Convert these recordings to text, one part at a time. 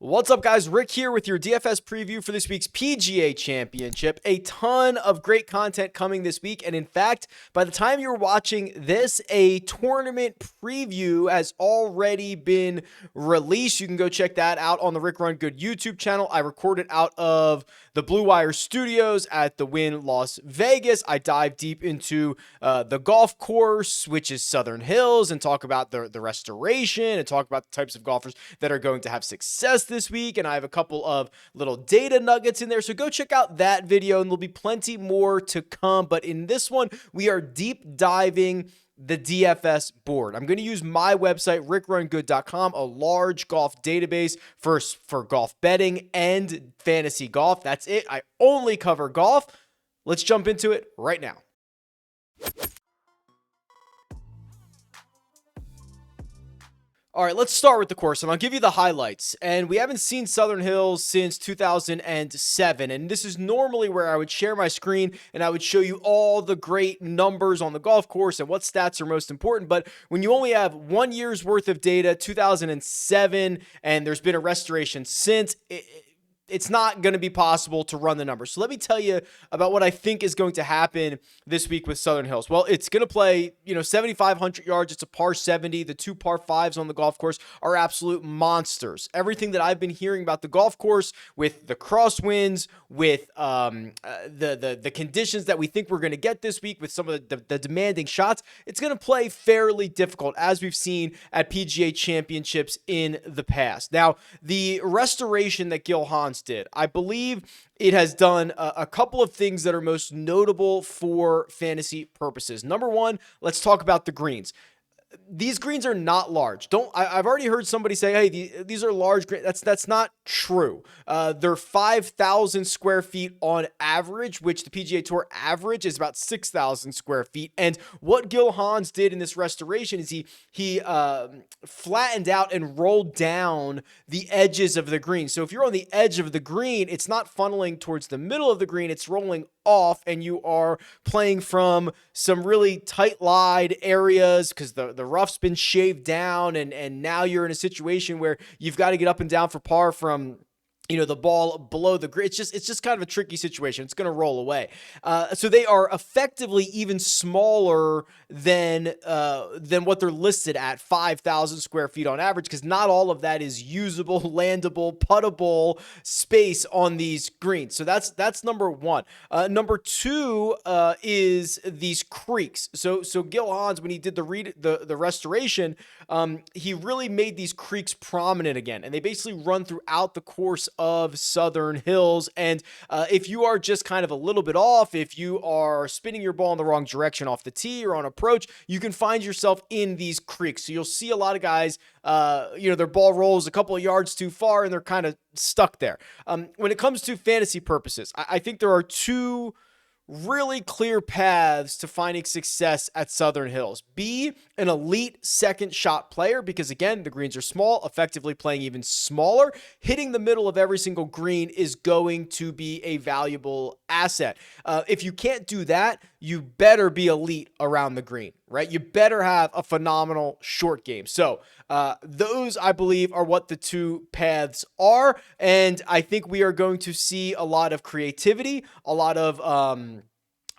What's up, guys? Rick here with your DFS preview for this week's PGA Championship. A ton of great content coming this week, and in fact, by the time you're watching this, a tournament preview has already been released. You can go check that out on the Rick Run Good YouTube channel. I recorded out of the Blue Wire Studios at the Wynn Las Vegas. I dive deep into the golf course, which is Southern Hills, and talk about the restoration and talk about the types of golfers that are going to have success this week. And I have a couple of little data nuggets in there, so go check out that video, and there'll be plenty more to come. But in this one, we are deep diving the DFS board. I'm going to use my website, RickRunGood.com, a large golf database for golf betting and fantasy golf. That's it. I only cover golf. Let's jump into it right now. All right, let's start with the course, and I'll give you the highlights. And we haven't seen Southern Hills since 2007, and this is normally where I would share my screen and I would show you all the great numbers on the golf course and what stats are most important. But when you only have 1 year's worth of data, 2007, and there's been a restoration since, it's not going to be possible to run the numbers. So let me tell you about what I think is going to happen this week with Southern Hills. Well, it's going to play, 7,500 yards. It's a par 70. The two par 5s on the golf course are absolute monsters. Everything that I've been hearing about the golf course, with the crosswinds, with the conditions that we think we're going to get this week, with some of the demanding shots, it's going to play fairly difficult, as we've seen at PGA Championships in the past. Now, the restoration that Gil Hans did, I believe it has done a couple of things that are most notable for fantasy purposes. Number one, let's talk about the greens. These greens are not large. I've already heard somebody say, hey, these are large greens. That's not true. They're 5,000 square feet on average, which the PGA Tour average is about 6,000 square feet. And what Gil Hans did in this restoration is he flattened out and rolled down the edges of the green. So if you're on the edge of the green, it's not funneling towards the middle of the green, it's rolling off, and you are playing from some really tight-lied areas because the rough's been shaved down, and now you're in a situation where you've got to get up and down for par from the ball below the grid. It's just kind of a tricky situation. It's going to roll away. So they are effectively even smaller than what they're listed at, 5,000 square feet on average, because not all of that is usable, landable, puttable space on these greens. So that's number one. Number two is these creeks. So Gil Hans, when he did the restoration, he really made these creeks prominent again, and they basically run throughout the course of Southern Hills. And if you are just kind of a little bit off, if you are spinning your ball in the wrong direction off the tee or on approach, you can find yourself in these creeks. So you'll see a lot of guys, their ball rolls a couple of yards too far and they're kind of stuck there. When it comes to fantasy purposes, I think there are two really clear paths to finding success at Southern Hills. Be an elite second shot player, because again, the greens are small, effectively playing even smaller. Hitting the middle of every single green is going to be a valuable asset. If you can't do that, you better be elite around the green, right? You better have a phenomenal short game. So those, I believe, are what the two paths are. And I think we are going to see a lot of creativity, a lot of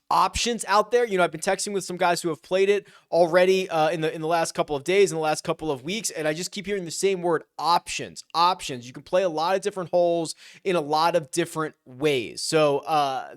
options out there. I've been texting with some guys who have played it already in the last couple of days, in the last couple of weeks, and I just keep hearing the same word: options. You can play a lot of different holes in a lot of different ways. So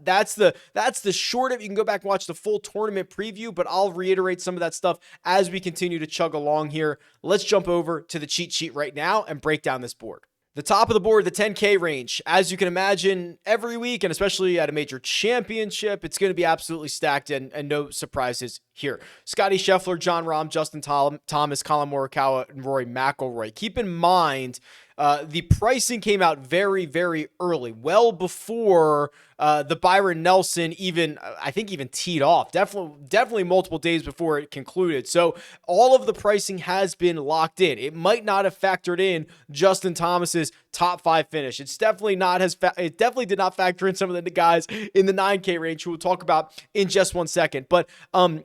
that's the short of it. You can go back and watch the full tournament preview, but I'll reiterate some of that stuff as we continue to chug along here. Let's jump over to the cheat sheet right now and break down this board. The top of the board, the 10K range. As you can imagine, every week, and especially at a major championship, it's going to be absolutely stacked, and no surprises here. Scotty Scheffler, John Rahm, Justin Thomas, Colin Morikawa, and Rory McIlroy. Keep in mind, the pricing came out very, very early, well before the Byron Nelson even teed off. Definitely multiple days before it concluded. So all of the pricing has been locked in. It might not have factored in Justin Thomas's top 5 finish. It definitely did not factor in some of the guys in the 9K range, who we'll talk about in just one second. But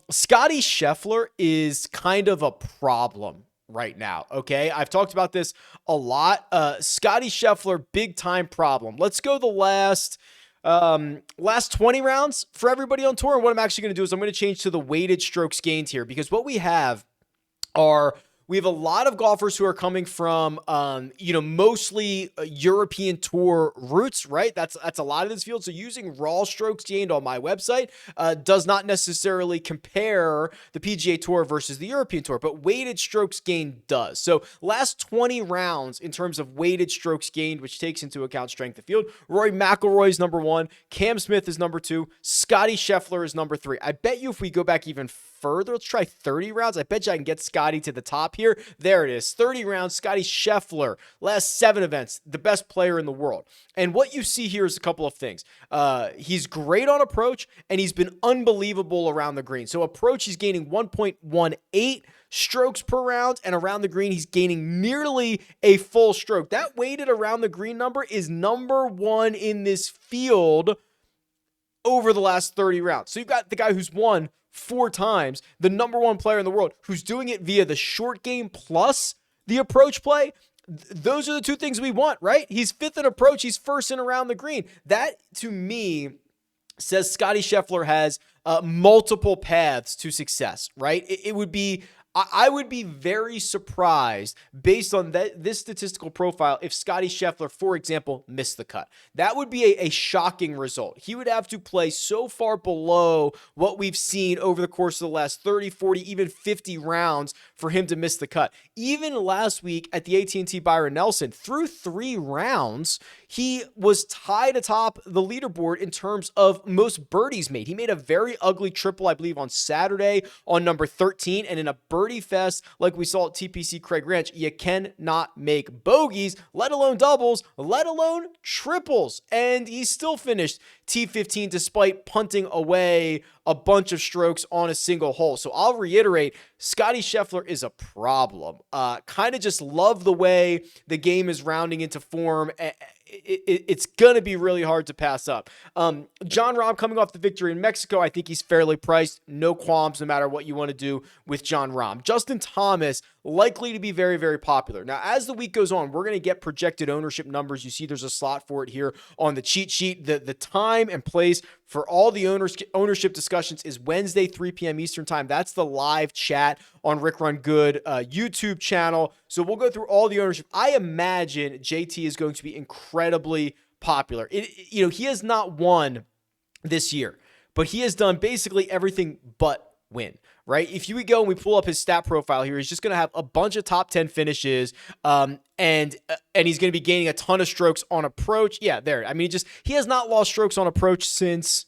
Scotty Scheffler is kind of a problem right now. Okay. I've talked about this a lot. Scotty Scheffler, big time problem. Let's go the last 20 rounds for everybody on tour. And what I'm actually going to do is I'm going to change to the weighted strokes gained here, because what we have a lot of golfers who are coming from, mostly European tour routes, right? That's a lot of this field. So using raw strokes gained on my website does not necessarily compare the PGA Tour versus the European Tour, but weighted strokes gained does. So last 20 rounds in terms of weighted strokes gained, which takes into account strength of field, Rory McIlroy is number 1, Cam Smith is number 2, Scotty Scheffler is number 3. I bet you if we go back even further, let's try 30 rounds. I bet you I can get Scotty to the top here. There it is. 30 rounds. Scotty Scheffler, last 7 events, the best player in the world. And what you see here is a couple of things. He's great on approach, and he's been unbelievable around the green. So approach, he's gaining 1.18 strokes per round, and around the green, he's gaining nearly a full stroke. That weighted around the green number is number 1 in this field over the last 30 rounds. So you've got the guy who's won 4 times, the number 1 player in the world, who's doing it via the short game plus the approach play. Those are the 2 things we want, right? He's 5th in approach. He's 1st in around the green. That, to me, says Scotty Scheffler has multiple paths to success, right? I would be very surprised based on this statistical profile if Scotty Scheffler, for example, missed the cut. That would be a shocking result. He would have to play so far below what we've seen over the course of the last 30, 40, even 50 rounds for him to miss the cut. Even last week at the AT&T Byron Nelson, through 3 rounds, he was tied atop the leaderboard in terms of most birdies made. He made a very ugly triple, I believe, on Saturday on number 13, and in a birdie fest like we saw at TPC Craig Ranch, you cannot make bogeys, let alone doubles, let alone triples. And he still finished T15 despite punting away a bunch of strokes on a single hole. So I'll reiterate, Scotty Scheffler is a problem. Kind of just love the way the game is rounding into form. It's going to be really hard to pass up. Jon Rahm coming off the victory in Mexico, I think he's fairly priced. No qualms, no matter what you want to do with Jon Rahm. Justin Thomas, likely to be very, very popular. Now, as the week goes on, we're going to get projected ownership numbers. You see there's a slot for it here on the cheat sheet. The time and place for all the ownership discussions is Wednesday, 3 p.m. Eastern time. That's the live chat on Rick Run Good YouTube channel. So we'll go through all the ownership. I imagine JT is going to be incredibly popular. He has not won this year, but he has done basically everything but win, right? If you go and we pull up his stat profile here, he's just going to have a bunch of top 10 finishes, and he's going to be gaining a ton of strokes on approach. Yeah, there. I mean, he has not lost strokes on approach since,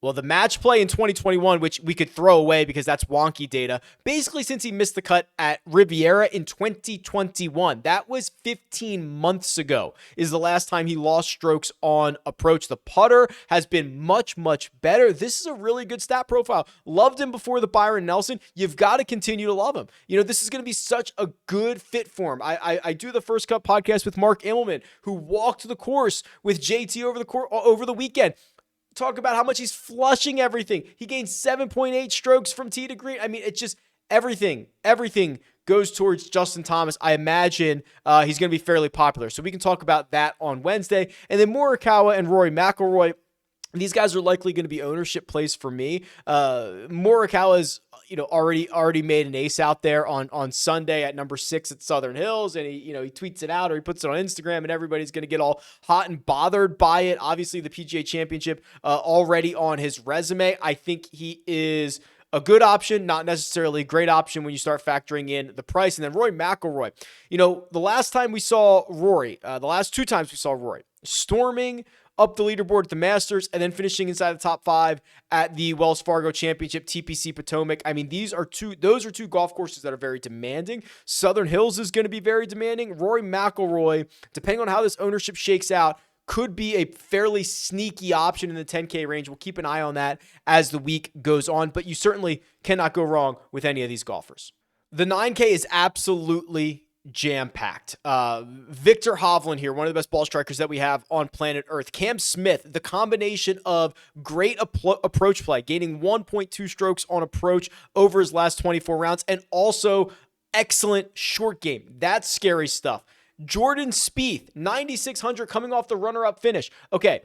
well, the match play in 2021, which we could throw away because that's wonky data, basically since he missed the cut at Riviera in 2021. That was 15 months ago is the last time he lost strokes on approach. The putter has been much, much better. This is a really good stat profile. Loved him before the Byron Nelson. You've got to continue to love him. This is going to be such a good fit for him. I do the First Cut podcast with Mark Immelman, who walked the course with JT over the weekend. Talk about how much he's flushing everything. He gained 7.8 strokes from tee to green. I mean, it's just everything goes towards Justin Thomas. I imagine he's going to be fairly popular. So we can talk about that on Wednesday. And then Morikawa and Rory McIlroy, these guys are likely going to be ownership plays for me. Morikawa's already made an ace out there on Sunday at number 6 at Southern Hills, and he tweets it out or he puts it on Instagram, and everybody's going to get all hot and bothered by it. Obviously, the PGA Championship already on his resume. I think he is a good option, not necessarily a great option when you start factoring in the price. And then Rory McIlroy, the last time we saw Rory, the last 2 times we saw Rory, storming up the leaderboard at the Masters and then finishing inside the top 5 at the Wells Fargo Championship, TPC Potomac. I mean, those are two golf courses that are very demanding. Southern Hills is going to be very demanding. Rory McIlroy, depending on how this ownership shakes out, could be a fairly sneaky option in the 10K range. We'll keep an eye on that as the week goes on, but you certainly cannot go wrong with any of these golfers. The 9K is absolutely jam-packed. Victor Hovland here, one of the best ball strikers that we have on planet Earth. Cam Smith, the combination of great approach play, gaining 1.2 strokes on approach over his last 24 rounds, and also excellent short game. That's scary stuff. Jordan Spieth, 9,600 coming off the runner-up finish. Okay,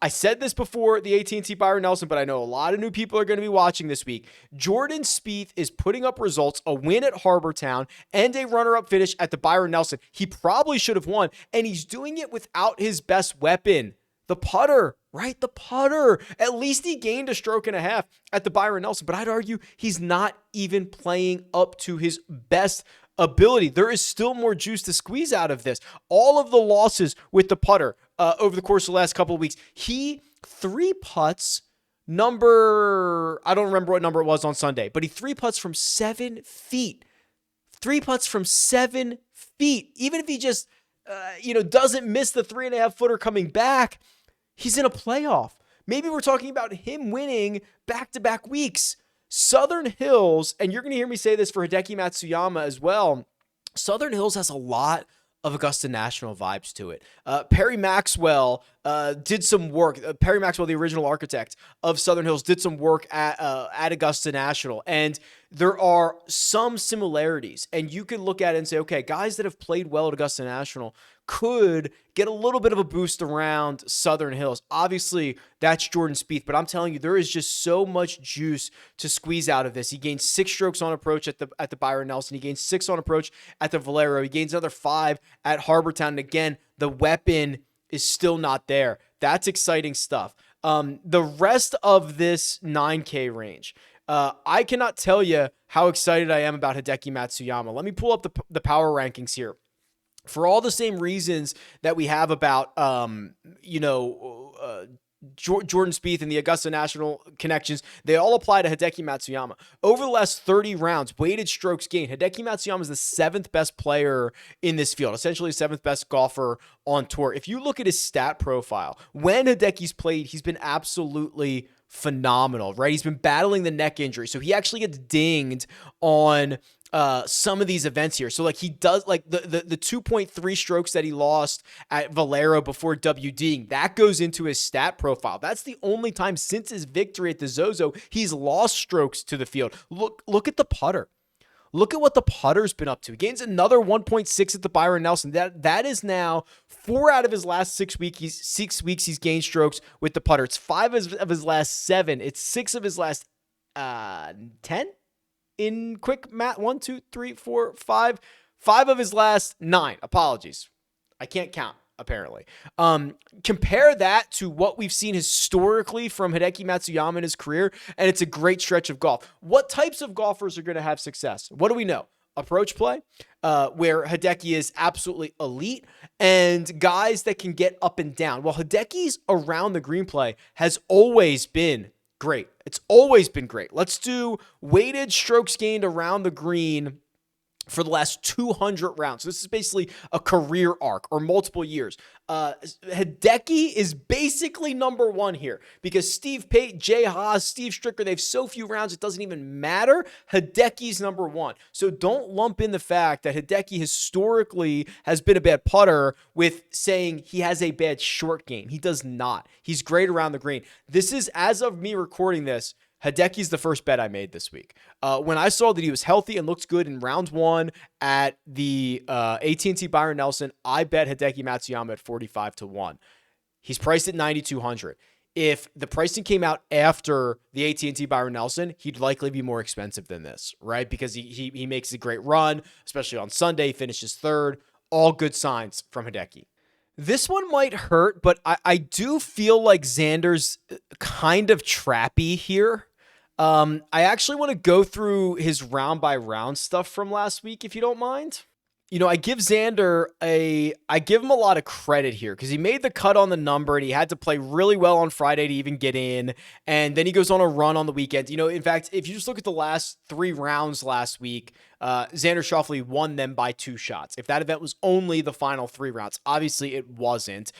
I said this before the AT&T Byron Nelson, but I know a lot of new people are going to be watching this week. Jordan Spieth is putting up results, a win at Harbour Town, and a runner-up finish at the Byron Nelson. He probably should have won, and he's doing it without his best weapon, the putter, right? The putter. At least he gained a stroke and a half at the Byron Nelson, but I'd argue he's not even playing up to his best ability. There is still more juice to squeeze out of this. All of the losses with the putter over the course of the last couple of weeks, he 3-putts I don't remember what number it was on Sunday, but he 3-putts from 7 feet. 3-putts from 7 feet. Even if he just, doesn't miss the 3.5-footer coming back, he's in a playoff. Maybe we're talking about him winning back-to-back weeks. Southern Hills, and you're going to hear me say this for Hideki Matsuyama as well, Southern Hills has a lot of Augusta National vibes to it. Perry Maxwell did some work. Perry Maxwell, the original architect of Southern Hills, did some work at Augusta National, and there are some similarities. And you could look at it and say, okay, guys that have played well at Augusta National could get a little bit of a boost around Southern Hills. Obviously, that's Jordan Spieth, but I'm telling you, there is just so much juice to squeeze out of this. He gained 6 strokes on approach at the Byron Nelson. He gained 6 on approach at the Valero. He gains another 5 at Harbour Town. And again, the weapon is still not there. That's exciting stuff. The rest of this 9K range, I cannot tell you how excited I am about Hideki Matsuyama. Let me pull up the power rankings here. For all the same reasons that we have about, Jordan Spieth and the Augusta National connections, they all apply to Hideki Matsuyama. Over the last 30 rounds, weighted strokes gained, Hideki Matsuyama is the 7th best player in this field, essentially 7th best golfer on tour. If you look at his stat profile, when Hideki's played, he's been absolutely phenomenal, right? He's been battling the neck injury, so he actually gets dinged on some of these events here. So he does the 2.3 strokes that he lost at Valero before WDing, that goes into his stat profile. That's the only time since his victory at the Zozo he's lost strokes to the field. Look at the putter. Look at what the putter's been up to. He gains another 1.6 at the Byron Nelson. That is now 4 out of his last 6 weeks. 6 weeks he's gained strokes with the putter. It's 5 of his last 7. It's 6 of his last 10. In quick math, 1, 2, 3, 4, 5. 5 of his last 9. Apologies. I can't count, apparently. Compare that to what we've seen historically from Hideki Matsuyama in his career, and it's a great stretch of golf. What types of golfers are going to have success? What do we know? Approach play, where Hideki is absolutely elite, and guys that can get up and down. Well, Hideki's around the green play has always been great. It's always been great. Let's do weighted strokes gained around the green for the last 200 rounds. So this is basically a career arc or multiple years. Hideki is basically number 1 here because Steve Pate, Jay Haas, Steve Stricker, they have so few rounds it doesn't even matter. Hideki's number 1. So don't lump in the fact that Hideki historically has been a bad putter with saying he has a bad short game. He does not. He's great around the green. This is, as of me recording this, Hideki's the first bet I made this week. When I saw that he was healthy and looked good in round 1 at the AT&T Byron Nelson, I bet Hideki Matsuyama at 45-1. He's priced at 9,200. If the pricing came out after the AT&T Byron Nelson, he'd likely be more expensive than this, right? Because he makes a great run, especially on Sunday, finishes 3rd. All good signs from Hideki. This one might hurt, but I do feel like Xander's kind of trappy here. I actually want to go through his round by round stuff from last week, if you don't mind. I give Xander I give him a lot of credit here because he made the cut on the number and he had to play really well on Friday to even get in. And then he goes on a run on the weekend. In fact, if you just look at the last 3 rounds last week, Xander Schauffele won them by 2 shots. If that event was only the final 3 rounds, obviously it wasn't.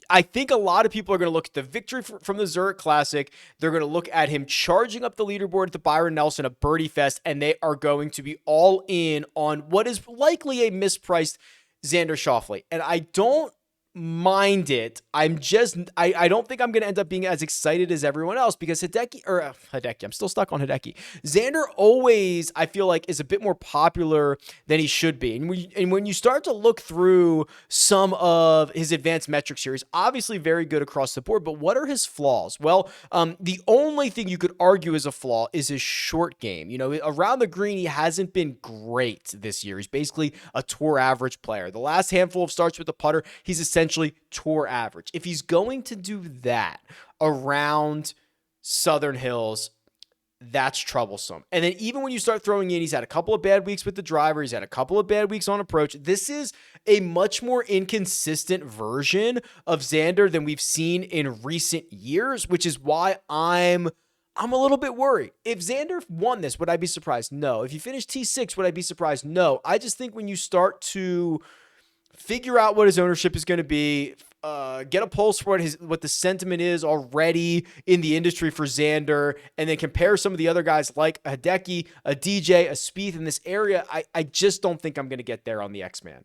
I think a lot of people are going to look at the victory from the Zurich Classic. They're going to look at him charging up the leaderboard at the Byron Nelson, a birdie fest, and they are going to be all in on what is likely a mispriced Xander Schauffele. And I don't mind it. I don't think I'm going to end up being as excited as everyone else because Hideki, I'm still stuck on Hideki. Xander always, I feel like, is a bit more popular than he should be. And when you start to look through some of his advanced metrics here, he's obviously very good across the board, but what are his flaws? Well, the only thing you could argue is a flaw is his short game. Around the green, he hasn't been great this year. He's basically a tour average player. The last handful of starts with the putter, he's essentially tour average. If he's going to do that around Southern Hills, that's troublesome. And then even when you start throwing in, he's had a couple of bad weeks with the driver. He's had a couple of bad weeks on approach. This is a much more inconsistent version of Xander than we've seen in recent years, which is why I'm a little bit worried. If Xander won this, would I be surprised? No. If he finished T6, would I be surprised? No. I just think when you start to figure out what his ownership is going to be, get a pulse for what the sentiment is already in the industry for Xander, and then compare some of the other guys like a Hideki, a DJ, a Spieth in this area. I just don't think I'm going to get there on the X-Man.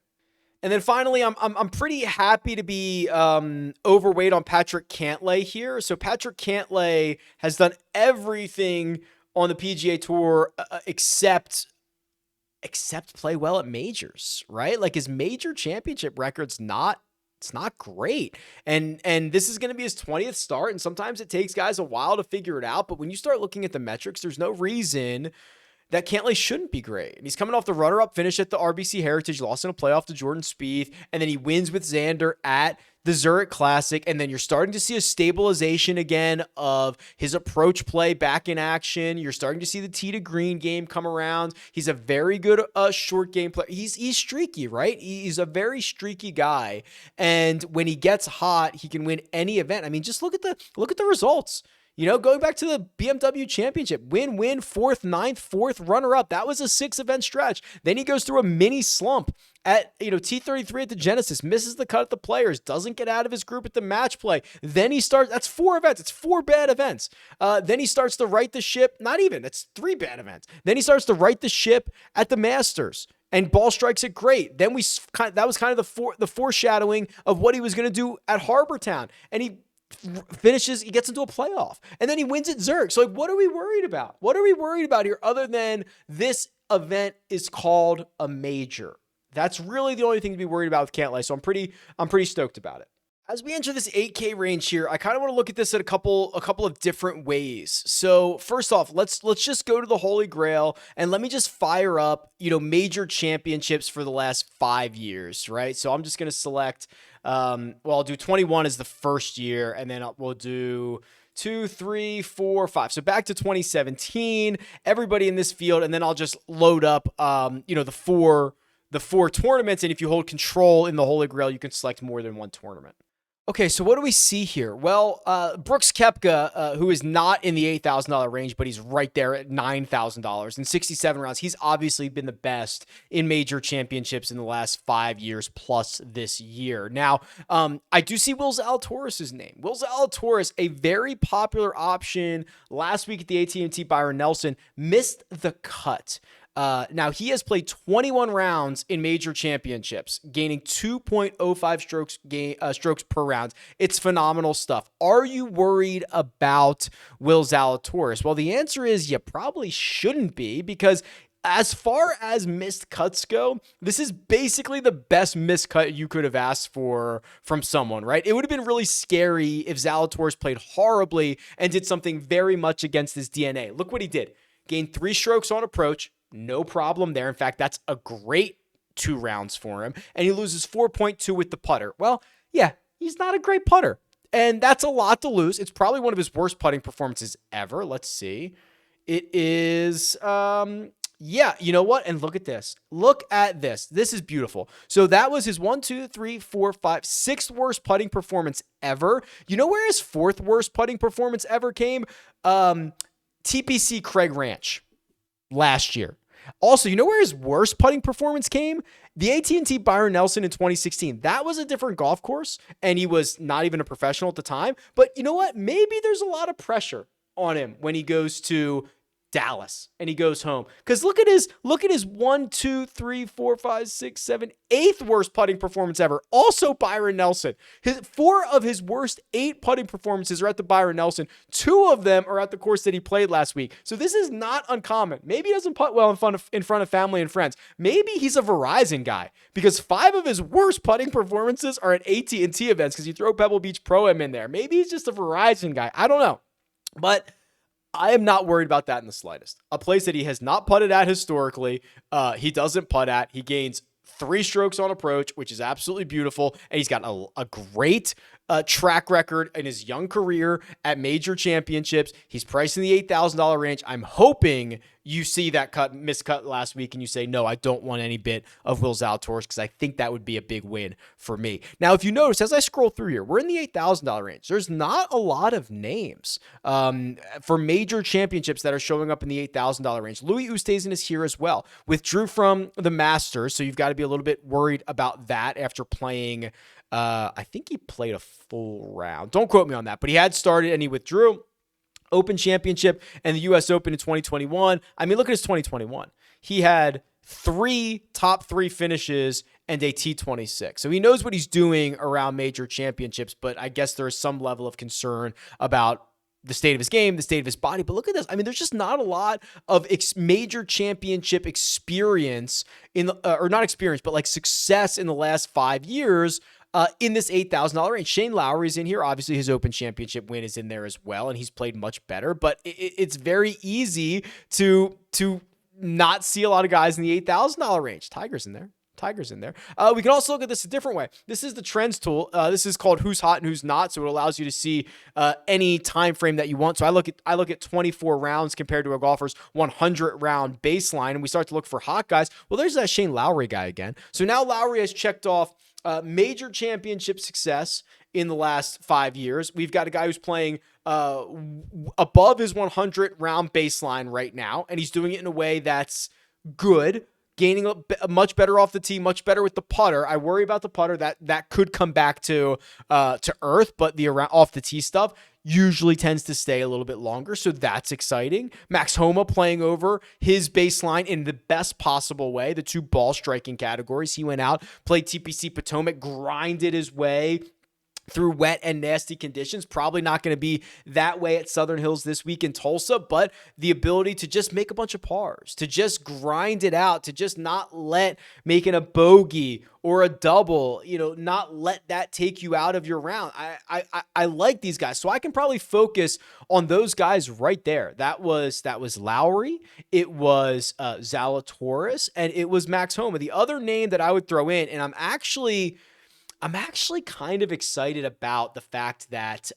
And then finally, I'm pretty happy to be overweight on Patrick Cantlay here. So Patrick Cantlay has done everything on the PGA Tour except play well at majors, right? Like his major championship record's not great. And this is going to be his 20th start. And sometimes it takes guys a while to figure it out. But when you start looking at the metrics, there's no reason that Cantlay shouldn't be great. And he's coming off the runner-up finish at the RBC Heritage, lost in a playoff to Jordan Spieth, and then he wins with Xander at the Zurich Classic, and then you're starting to see a stabilization again of his approach play back in action. You're starting to see the tee to green game come around. He's a very good short game player. He's streaky, right? He's a very streaky guy, and when he gets hot, he can win any event. I mean, just look at the results. Going back to the BMW Championship, win, 4th, 9th, 4th, runner-up. That was a 6-event stretch. Then he goes through a mini slump at, T33 at the Genesis, misses the cut at the Players, doesn't get out of his group at the match play. Then he starts, that's 4 events. It's 4 bad events. Then he starts to right the ship. Not even, that's 3 bad events. Then he starts to right the ship at the Masters. And ball strikes it great. Then that was kind of the foreshadowing of what he was going to do at Harbor Town. And he gets into a playoff, and then he wins at Zurich. So what are we worried about? What are we worried about here other than this event is called a major? That's really the only thing to be worried about with Cantlay. So I'm pretty stoked about it. As we enter this 8K range here, I kind of want to look at this at a couple of different ways. So first off, let's just go to the Holy Grail and let me just fire up, major championships for the last 5 years, right? So I'm just going to select, I'll do 21 as the first year, and then we'll do 2, 3, 4, 5. So back to 2017, everybody in this field, and then I'll just load up, the four tournaments. And if you hold control in the Holy Grail, you can select more than one tournament. Okay, so what do we see here? Well, Brooks Koepka, who is not in the $8,000 range, but he's right there at $9,000 in 67 rounds. He's obviously been the best in major championships in the last 5 years plus this year. Now, I do see Will Zalatoris' name. Will Zalatoris, a very popular option last week at the AT&T Byron Nelson, missed the cut. Now, he has played 21 rounds in major championships, gaining 2.05 strokes per round. It's phenomenal stuff. Are you worried about Will Zalatoris? Well, the answer is you probably shouldn't be, because as far as missed cuts go, this is basically the best missed cut you could have asked for from someone, right? It would have been really scary if Zalatoris played horribly and did something very much against his DNA. Look what he did. Gained 3 strokes on approach. No problem there. In fact, that's a great 2 rounds for him. And he loses 4.2 with the putter. Well, yeah, he's not a great putter. And that's a lot to lose. It's probably one of his worst putting performances ever. Let's see. It is, yeah, you know what? And look at this. Look at this. This is beautiful. So that was his 6th worst putting performance ever. You know where his 4th worst putting performance ever came? TPC Craig Ranch last year. Also, you know where his worst putting performance came? The AT&T Byron Nelson in 2016. That was a different golf course, and he was not even a professional at the time. But you know what? Maybe there's a lot of pressure on him when he goes to Dallas and he goes home. Because look at his 1, 2, 3, 4, 5, 6, 7, 8th worst putting performance ever. Also Byron Nelson. 4 of his worst 8 putting performances are at the Byron Nelson. 2 of them are at the course that he played last week. So this is not uncommon. Maybe he doesn't putt well in front of family and friends. Maybe he's a Verizon guy because 5 of his worst putting performances are at AT&T events because you throw Pebble Beach Pro-Am in there. Maybe he's just a Verizon guy. I don't know. But I am not worried about that in the slightest. A place that he has not putted at historically, he doesn't putt at. He gains 3 strokes on approach, which is absolutely beautiful. And he's got a great track record in his young career at major championships. He's priced in the $8,000 range. I'm hoping you see that miscut last week and you say, no, I don't want any bit of Will Zalatoris because I think that would be a big win for me. Now, if you notice, as I scroll through here, we're in the $8,000 range. There's not a lot of names for major championships that are showing up in the $8,000 range. Louis Oosthuizen is here as well. Withdrew from the Masters, so you've got to be a little bit worried about that after playing I think he played a full round. Don't quote me on that, but he had started and he withdrew. Open Championship and the U.S. Open in 2021. I mean, look at his 2021. He had 3 top 3 finishes and a T26. So he knows what he's doing around major championships, but I guess there is some level of concern about the state of his game, the state of his body. But look at this. I mean, there's just not a lot of major championship experience or not experience, but like success in the last 5 years in this $8,000 range. Shane Lowry's in here. Obviously, his Open Championship win is in there as well, and he's played much better. But it's very easy to not see a lot of guys in the $8,000 range. Tiger's in there. We can also look at this a different way. This is the trends tool. This is called Who's Hot and Who's Not. So it allows you to see any time frame that you want. So I look at 24 rounds compared to a golfer's 100 round baseline, and we start to look for hot guys. Well, there's that Shane Lowry guy again. So now Lowry has checked off major championship success in the last 5 years. We've got a guy who's playing above his 100 round baseline right now, and he's doing it in a way that's good. Gaining a much better off the tee, much better with the putter. I worry about the putter that could come back to earth, but the off the tee stuff usually tends to stay a little bit longer, so that's exciting. Max Homa playing over his baseline in the best possible way, the 2 ball striking categories. He went out, played TPC Potomac, grinded his way through wet and nasty conditions. Probably not going to be that way at Southern Hills this week in Tulsa, but the ability to just make a bunch of pars, to just grind it out, to just not let making a bogey or a double, not let that take you out of your round. I like these guys, so I can probably focus on those guys right there. That was Lowry, it was Zalatoris, and it was Max Homa. The other name that I would throw in, and I'm actually kind of excited about the fact that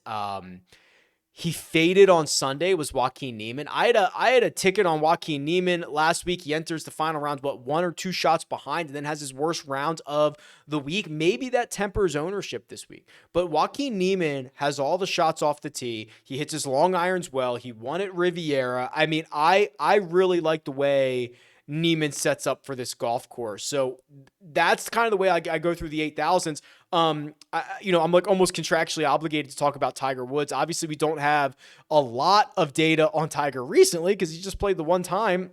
he faded on Sunday, was Joaquin Niemann. I had a ticket on Joaquin Niemann last week. He enters the final round, 1 or 2 shots behind, and then has his worst round of the week. Maybe that tempers ownership this week. But Joaquin Niemann has all the shots off the tee. He hits his long irons well. He won at Riviera. I mean, I really like the way Niemann sets up for this golf course. So that's kind of the way I go through the 8,000s. I'm like almost contractually obligated to talk about Tiger Woods. Obviously, we don't have a lot of data on Tiger recently because he just played the one time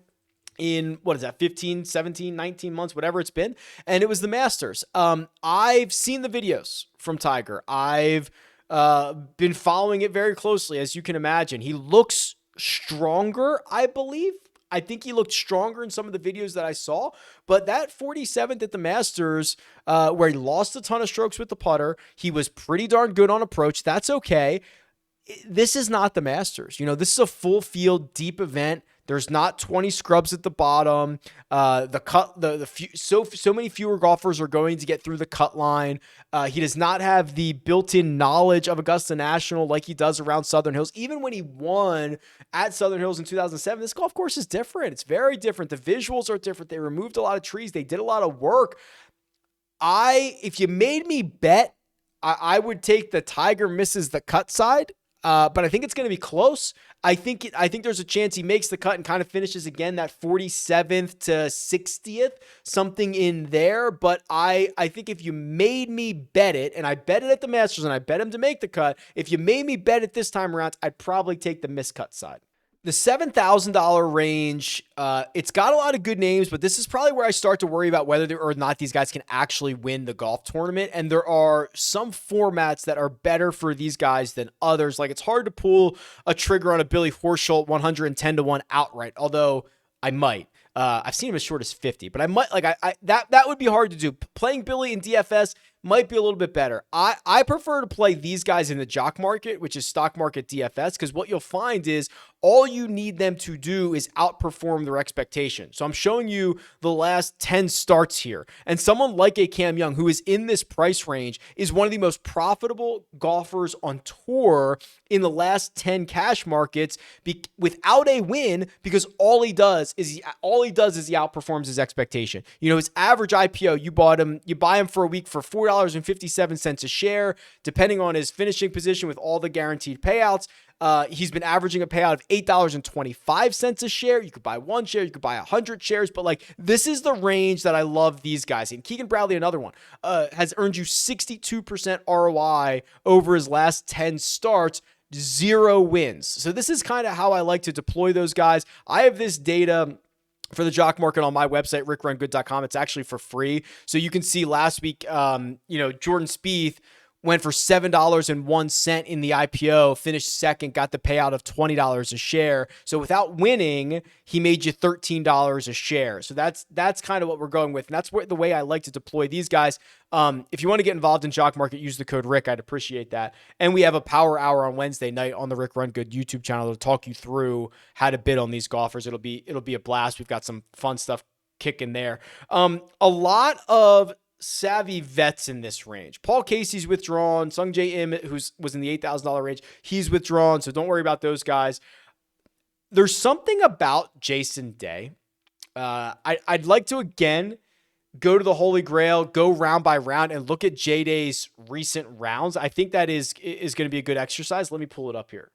in, 15, 17, 19 months, whatever it's been. And it was the Masters. I've seen the videos from Tiger. I've been following it very closely, as you can imagine. He looks stronger, I believe. I think he looked stronger in some of the videos that I saw, but that 47th at the Masters, where he lost a ton of strokes with the putter, he was pretty darn good on approach. That's okay. This is not the Masters. This is a full field, deep event. There's not 20 scrubs at the bottom. So many fewer golfers are going to get through the cut line. He does not have the built-in knowledge of Augusta National like he does around Southern Hills. Even when he won at Southern Hills in 2007, this golf course is different. It's very different. The visuals are different. They removed a lot of trees. They did a lot of work. If you made me bet, I would take the Tiger misses the cut side. But I think it's going to be close. I think there's a chance he makes the cut and kind of finishes again that 47th to 60th, something in there. But I think if you made me bet it, and I bet it at the Masters and I bet him to make the cut, if you made me bet it this time around, I'd probably take the miscut side. The $7,000 range, it's got a lot of good names, but this is probably where I start to worry about whether or not these guys can actually win the golf tournament. And there are some formats that are better for these guys than others. Like, it's hard to pull a trigger on a Billy Horschel 110-1 outright, although I might. I've seen him as short as 50, but I might, that would be hard to do. Playing Billy in DFS might be a little bit better. I prefer to play these guys in the jock market, which is stock market DFS, because what you'll find is all you need them to do is outperform their expectations. So I'm showing you the last 10 starts here. And someone like a Cam Young, who is in this price range, is one of the most profitable golfers on tour in the last 10 cash markets without a win, because all he does is he outperforms his expectation. His average IPO, you buy him for a week for $4.57 a share, depending on his finishing position with all the guaranteed payouts. He's been averaging a payout of $8.25 a share. You could buy one share, you could buy 100 shares, but this is the range that I love these guys in. Keegan Bradley, another one, has earned you 62% ROI over his last 10 starts, 0 wins. So this is kind of how I like to deploy those guys. I have this data for the jock market on my website, RickRunGood.com. It's actually for free. So you can see last week, Jordan Spieth went for $7.01 in the IPO, finished second, got the payout of $20 a share. So without winning, he made you $13 a share. So that's kind of what we're going with. And that's the way I like to deploy these guys. If you want to get involved in jock market, use the code Rick. I'd appreciate that. And we have a power hour on Wednesday night on the Rick Run Good YouTube channel to talk you through how to bid on these golfers. It'll be a blast. We've got some fun stuff kicking there. A lot of savvy vets in this range. Paul Casey's withdrawn. Sung Jae Im, who was in the $8,000 range, he's withdrawn. So don't worry about those guys. There's something about Jason Day. I'd like to again go to the Holy Grail, go round by round, and look at J-Day's recent rounds. I think that is going to be a good exercise. Let me pull it up here.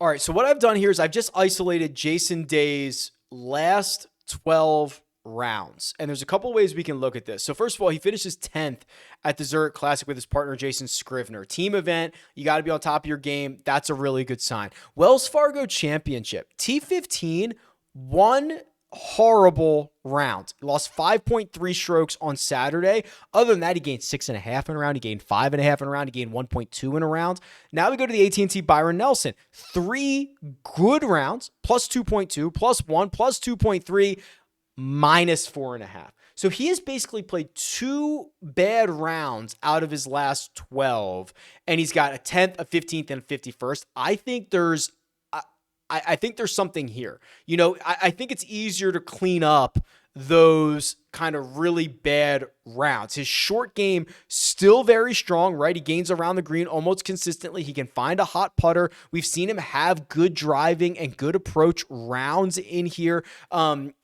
All right, so what I've done here is I've just isolated Jason Day's last 12 rounds. And there's a couple ways we can look at this. So first of all, he finishes 10th at the Zurich Classic with his partner, Jason Scrivener. Team event, you got to be on top of your game. That's a really good sign. Wells Fargo Championship, T15, one horrible round. He lost 5.3 strokes on Saturday. Other than that, he gained 6.5 in a round. He gained 5.5 in a round. He gained 1.2 in a round. Now we go to the AT&T Byron Nelson. 3 good rounds, plus 2.2, plus 1, plus 2.3, minus 4.5. So he has basically played 2 bad rounds out of his last 12, and he's got a 10th, a 15th, and a 51st. I think there's something here. I think it's easier to clean up those kind of really bad rounds. His short game still very strong, right? He gains around the green almost consistently. He can find a hot putter. We've seen him have good driving and good approach rounds in here.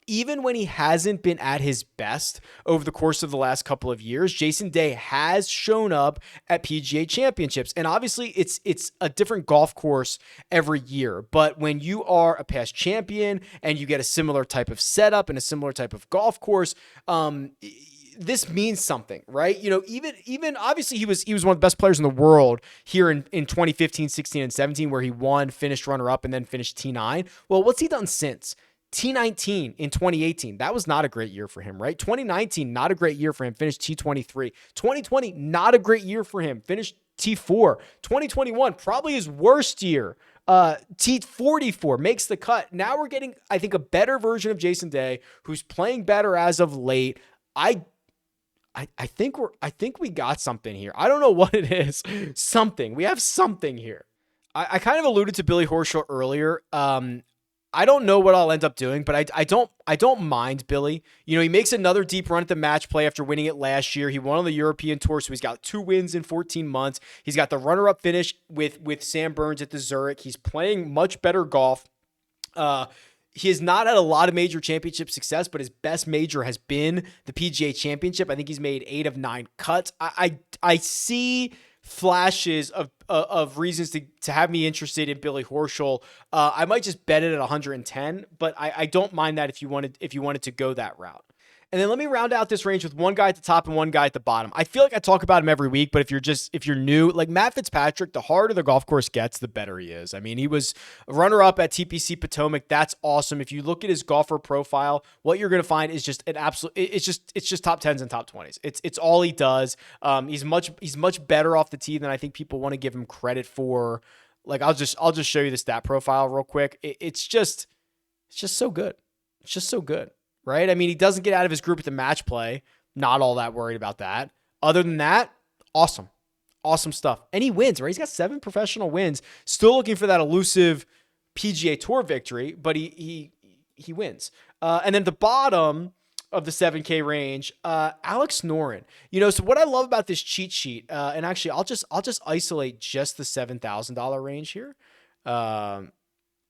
Even when he hasn't been at his best over the course of the last couple of years, Jason Day has shown up at PGA Championships. And obviously it's a different golf course every year. But when you are a past champion and you get a similar type of setup and a similar type of golf course, this means something, right? Even obviously he was one of the best players in the world here in 2015, 16, and 17, where he won, finished runner-up, and then finished T9. Well, what's he done since? T19 in 2018. That was not a great year for him, right? 2019, not a great year for him. Finished T23. 2020, not a great year for him. Finished T4. 2021, probably his worst year. T44 makes the cut. Now we're getting, I think, a better version of Jason Day, who's playing better as of late. I think we got something here. I don't know what it is. We have something here. I kind of alluded to Billy Horschel earlier. I don't know what I'll end up doing, but I don't mind Billy. He makes another deep run at the match play after winning it last year. He won on the European Tour, so he's got 2 wins in 14 months. He's got the runner-up finish with Sam Burns at the Zurich. He's playing much better golf. He has not had a lot of major championship success, but his best major has been the PGA Championship. I think he's made 8 of 9 cuts. I see flashes of reasons to have me interested in Billy Horschel. I might just bet it at 110, but I don't mind that if you wanted to go that route. And then let me round out this range with one guy at the top and one guy at the bottom. I feel like I talk about him every week, but if you're new, like Matt Fitzpatrick, the harder the golf course gets, the better he is. I mean, he was a runner-up at TPC Potomac. That's awesome. If you look at his golfer profile, what you're going to find is just an absolute. It's just top 10s and top 20s. It's all he does. He's much better off the tee than I think people want to give him credit for. Like I'll just show you the stat profile real quick. It's just so good. It's just so good. Right? I mean, he doesn't get out of his group at the match play. Not all that worried about that. Other than that, awesome. Awesome stuff. And he wins, right? He's got 7 professional wins. Still looking for that elusive PGA Tour victory, but he wins. And then the bottom of the 7K range, Alex Noren. So what I love about this cheat sheet, and actually I'll just isolate just the $7,000 range here.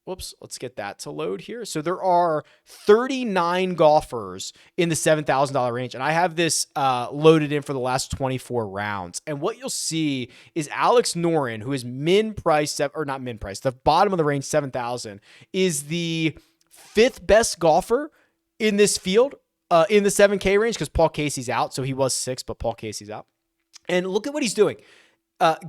Whoops, let's get that to load here. So there are 39 golfers in the $7,000 range, and I have this loaded in for the last 24 rounds. And what you'll see is Alex Noren, who is the bottom of the range, 7,000, is the 5th best golfer in this field in the 7K range because Paul Casey's out. So he was 6th, but Paul Casey's out. And look at what he's doing.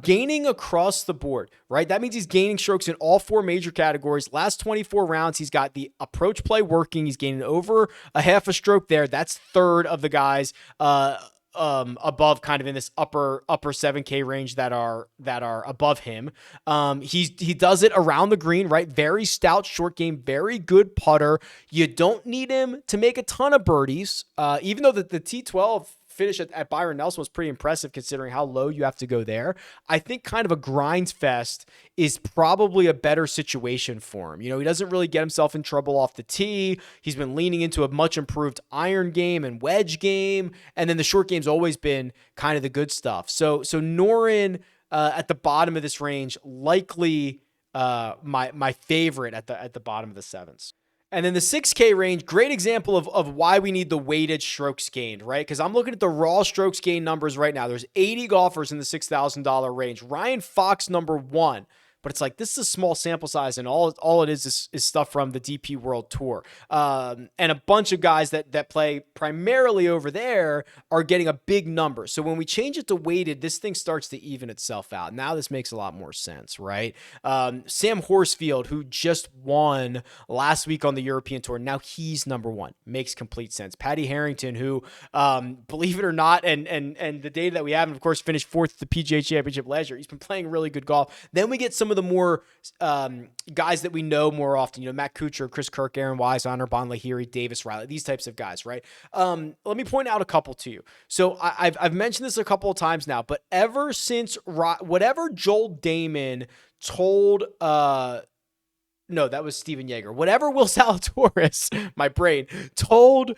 Gaining across the board, right? That means he's gaining strokes in all 4 major categories. Last 24 rounds, he's got the approach play working. He's gaining over a half a stroke there. That's 3rd of the guys above, kind of in this upper 7K range that are above him. He does it around the green, right? Very stout short game, very good putter. You don't need him to make a ton of birdies, even though the T12 finish at Byron Nelson was pretty impressive considering how low you have to go there. I think kind of a grinds fest is probably a better situation for him. He doesn't really get himself in trouble off the tee. He's been leaning into a much improved iron game and wedge game. And then the short game's always been kind of the good stuff. So Noren at the bottom of this range, likely my favorite at the bottom of the 7s. And then the 6K range, great example of why we need the weighted strokes gained, right? Because I'm looking at the raw strokes gained numbers right now. There's 80 golfers in the $6,000 range. Ryan Fox, number 1. But it's like, this is a small sample size, and all it is stuff from the DP World Tour. And a bunch of guys that play primarily over there are getting a big number. So when we change it to weighted, this thing starts to even itself out. Now this makes a lot more sense, right? Sam Horsfield, who just won last week on the European Tour, now he's number 1. Makes complete sense. Patty Harrington, who, believe it or not, and the data that we have, and of course, finished 4th at the PGA Championship last year. He's been playing really good golf. Then we get some of the more guys that we know more often, Matt Kuchar, Chris Kirk, Aaron Wise, Honor Bond Lahiri, Davis Riley, these types of guys, right? Let me point out a couple to you. So I've mentioned this a couple of times now, but ever since whatever Joel Damon told no, that was Steven Yeager. Whatever Will Zalatoris, my brain, told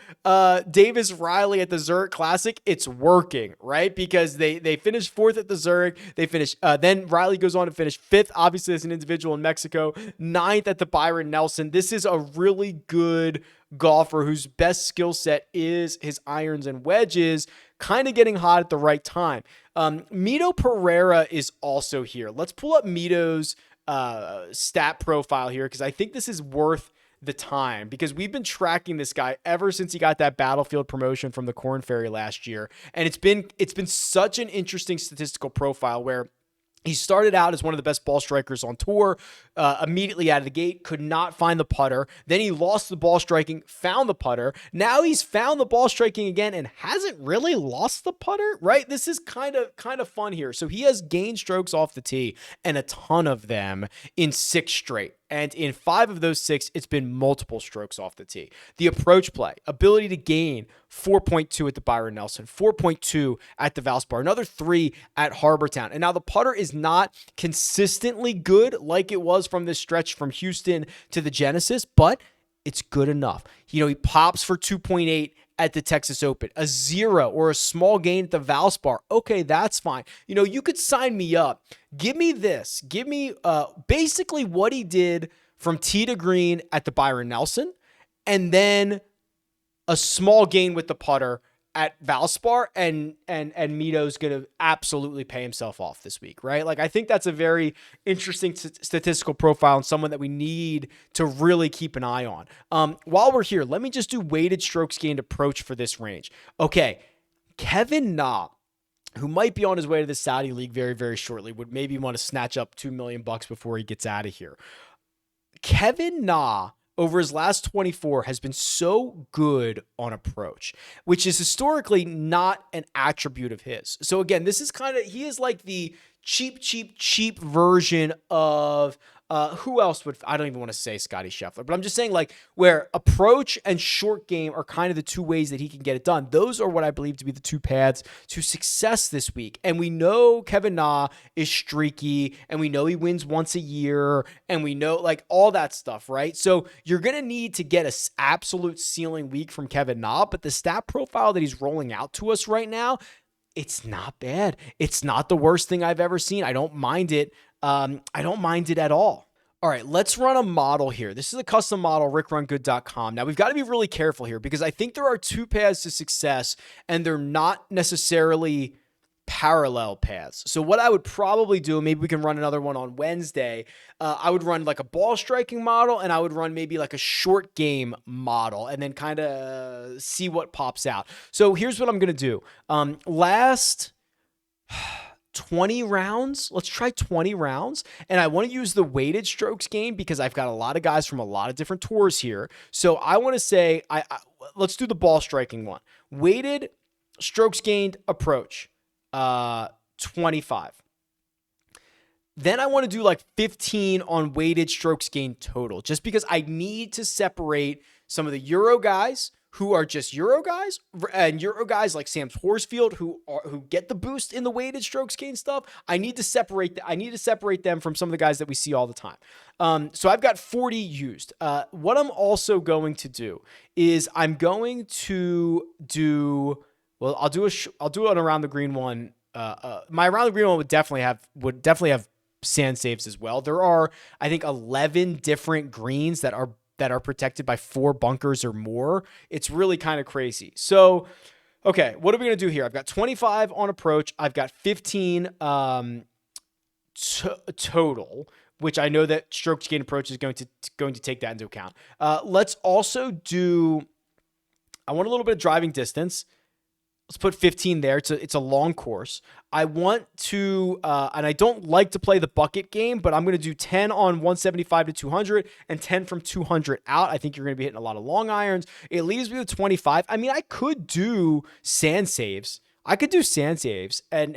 Davis Riley at the Zurich Classic, it's working, right? Because they finished 4th at the Zurich. They finished, then Riley goes on to finish 5th, obviously as an individual in Mexico, 9th at the Byron Nelson. This is a really good golfer whose best skill set is his irons and wedges, kind of getting hot at the right time. Mito Pereira is also here. Let's pull up Mito's stat profile here, because I think this is worth the time, because we've been tracking this guy ever since he got that Battlefield promotion from the Korn Ferry last year. And it's been such an interesting statistical profile where he started out as one of the best ball strikers on tour, immediately out of the gate, could not find the putter. Then he lost the ball striking, found the putter. Now he's found the ball striking again and hasn't really lost the putter, right? This is kind of fun here. So he has gained strokes off the tee, and a ton of them in 6 straight. And in 5 of those 6, it's been multiple strokes off the tee. The approach play, ability to gain, 4.2 at the Byron Nelson, 4.2 at the Valspar, another 3 at Harbortown. And now the putter is not consistently good like it was from this stretch from Houston to the Genesis, but it's good enough. He pops for 2.8 at the Texas Open, a 0 or a small gain at the Valspar. Okay, that's fine. You could sign me up. Give me this. Give me basically what he did from tee to green at the Byron Nelson, and then a small gain with the putter at Valspar, and Mito's going to absolutely pay himself off this week, right? Like, I think that's a very interesting statistical profile and someone that we need to really keep an eye on. While we're here, let me just do weighted strokes gained approach for this range. Okay, Kevin Na, who might be on his way to the Saudi League very, very shortly, would maybe want to snatch up $2 million before he gets out of here. Kevin Na, over his last 24, has been so good on approach, which is historically not an attribute of his. So again, this is he is like the cheap version of who else would, I don't even want to say Scotty Scheffler, but I'm just saying, like, where approach and short game are kind of the two ways that he can get it done. Those are what I believe to be the two paths to success this week. And we know Kevin Na is streaky, and we know he wins once a year, and we know, like, all that stuff, right? So you're going to need to get an absolute ceiling week from Kevin Na, but the stat profile that he's rolling out to us right now, it's not bad. It's not the worst thing I've ever seen. I don't mind it. I don't mind it at all. All right, let's run a model here. This is a custom model, RickRunGood.com. Now, we've got to be really careful here because I think there are two paths to success, and they're not necessarily parallel paths. So what I would probably do, maybe we can run another one on Wednesday, I would run like a ball striking model, and I would run maybe like a short game model, and then kind of see what pops out. So here's what I'm going to do. Last 20 rounds. Let's try 20 rounds. And I want to use the weighted strokes gained because I've got a lot of guys from a lot of different tours here. So I want to say, let's do the ball striking one. Weighted strokes gained approach, 25. Then I want to do like 15 on weighted strokes gained total, just because I need to separate some of the Euro guys who are just Euro guys, and Euro guys like Sam Horsfield who get the boost in the weighted strokes gained stuff. I need to separate them from some of the guys that we see all the time. So I've got 40 used. What I'm also going to do is I'm going to do, well, I'll do an around the green one. My around the green one would definitely have sand saves as well. There are, I think, 11 different greens that are protected by 4 bunkers or more. It's really kind of crazy. So, okay, what are we going to do here? I've got 25 on approach. I've got 15 total, which I know that strokes gained approach is going to take that into account. Let's also do, I want a little bit of driving distance. Let's put 15 there. It's a long course. I want to, and I don't like to play the bucket game, but I'm going to do 10 on 175 to 200 and 10 from 200 out. I think you're going to be hitting a lot of long irons. It leaves me with 25. I mean, I could do sand saves. I could do sand saves and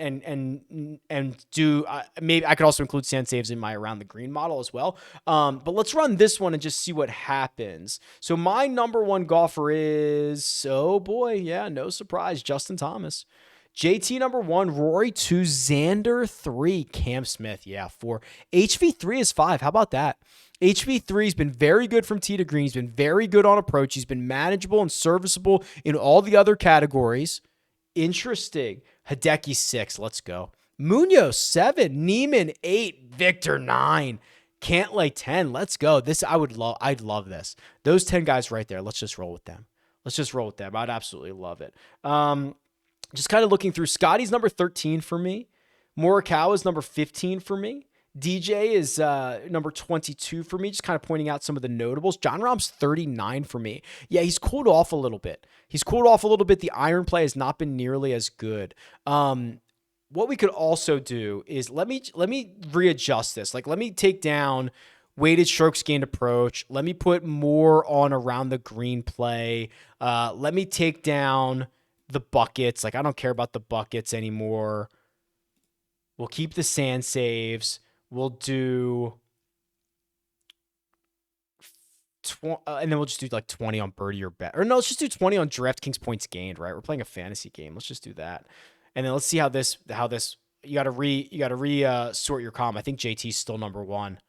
do maybe I could also include sand saves in my around the green model as well. But let's run this one and just see what happens. So my number one golfer is, oh boy, yeah, no surprise, Justin Thomas. JT number 1, Rory 2, Xander 3, Cam Smith, yeah, 4. HV3 is 5. How about that? HV3 has been very good from tee to green. He's been very good on approach. He's been manageable and serviceable in all the other categories. Interesting. Hideki 6. Let's go. Munoz 7. Neiman 8. Victor 9. Cantlay 10. Let's go. I'd love this. Those 10 guys right there. Let's just roll with them. I'd absolutely love it. Just kind of looking through. Scotty's number 13 for me. Morikawa's number 15 for me. DJ is number 22 for me, just kind of pointing out some of the notables. Jon Rahm's 39 for me. Yeah, he's cooled off a little bit. The iron play has not been nearly as good. What we could also do is let me readjust this. Like, let me take down weighted strokes gained approach. Let me put more on around the green play. Let me take down the buckets. Like, I don't care about the buckets anymore. We'll keep the sand saves. We'll do, and then we'll just do like 20 on birdie or bet. Or no, let's just do 20 on DraftKings points gained, right? We're playing a fantasy game. Let's just do that. And then let's see how this, you got to sort your column. I think JT's still number 1.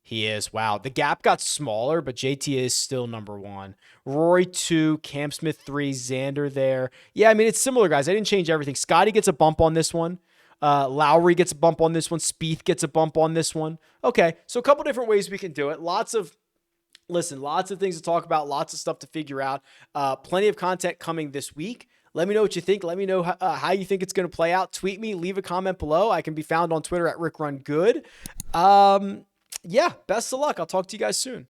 He is. Wow. The gap got smaller, but JT is still number 1. Rory 2, Cam Smith 3, Xander there. Yeah, I mean, it's similar, guys. I didn't change everything. Scotty gets a bump on this one. Lowry gets a bump on this one. Spieth gets a bump on this one. Okay, so a couple different ways we can do it. Lots of things to talk about. Lots of stuff to figure out. Plenty of content coming this week. Let me know what you think. Let me know how you think it's going to play out. Tweet me, leave a comment below. I can be found on Twitter at RickRunGood. Yeah, best of luck. I'll talk to you guys soon.